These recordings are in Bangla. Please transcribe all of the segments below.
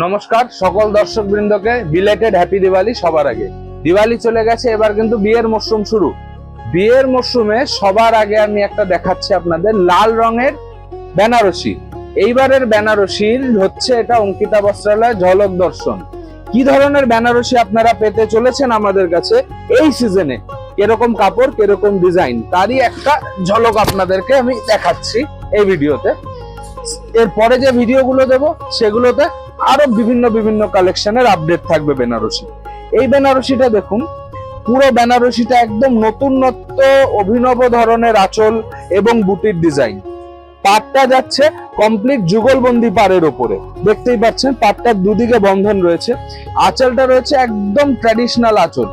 নমস্কার সকল দর্শক বৃন্দকে বিলেটেড হ্যাপি দিওয়ালি। সবার আগে দিওয়ালি চলে গেছে, এবার কিন্তু বিয়ের মরশুম শুরু। বিয়ের মরশুমে সবার আগে আমি একটা দেখাচ্ছি আপনাদের লাল রঙের বেনারসি। এইবারের বেনারসির হচ্ছে এটা অঙ্কিতা বস্ত্রালয় ঝলক দর্শন। কি ধরনের বেনারসি আপনারা পেতে চলেছেন আমাদের কাছে এই সিজনে, কিরকম কাপড় কিরকম ডিজাইন, তারই একটা ঝলক আপনাদেরকে আমি দেখাচ্ছি এই ভিডিওতে। এরপরে যে ভিডিওগুলো দেব সেগুলোতে আরো বিভিন্ন কালেকশনের আপডেট থাকবে বেনারসি। এই বেনারসিটা দেখুন, পুরো বেনারসিটা একদম নতুনত্ব অভিনব ধরনের আঁচল এবং বুটির ডিজাইন। পাটটা যাচ্ছে কমপ্লিট যুগলবন্দি পাড়ের ওপরে, দেখতেই পাচ্ছেন পাটটার দুদিকে বন্ধন রয়েছে। আঁচলটা রয়েছে একদম ট্র্যাডিশনাল আঁচল,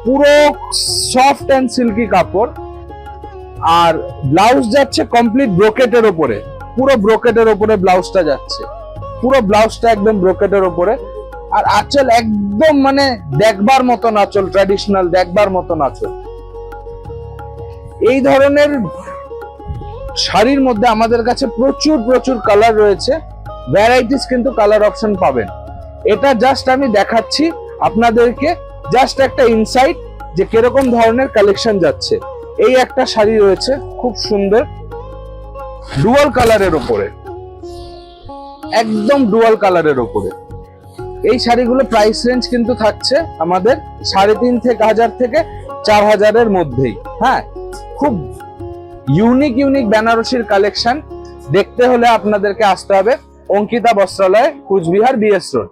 পুরো সফট অ্যান্ড সিল্কি কাপড়। আর ব্লাউজ যাচ্ছে কমপ্লিট ব্রোকেটের ওপরে, পুরো ব্রোকেটের ওপরে ব্লাউজটা যাচ্ছে, পুরো ব্লাউজটা একদম ব্রোকেটের ওপরে। আর আঁচল একদম মানে দেখবার মতন আঁচল, ট্র্যাডিশনাল দেখবার মতন আঁচল। এই ধরনের শাড়ির মধ্যে আমাদের কাছে প্রচুর কালার রয়েছে, ভ্যারাইটিস কিন্তু কালার অপশন পাবেন। এটা জাস্ট আমি দেখাচ্ছি আপনাদেরকে, জাস্ট একটা ইনসাইট যে কিরকম ধরনের কালেকশন যাচ্ছে। এই একটা শাড়ি রয়েছে খুব সুন্দর ডুয়াল কালারের ওপরে, একদম ডুয়াল কালারের ওপরে। এই শাড়িগুলো প্রাইস রেঞ্জ কিন্তু থাকছে আমাদের 3,500 থেকে 4,000 মধ্যেই। হ্যাঁ, খুব ইউনিক বেনারসির কালেকশন দেখতে হলে আপনাদেরকে আসতে হবে অঙ্কিতা বস্ত্রালয়, কুচবিহার BS রোড।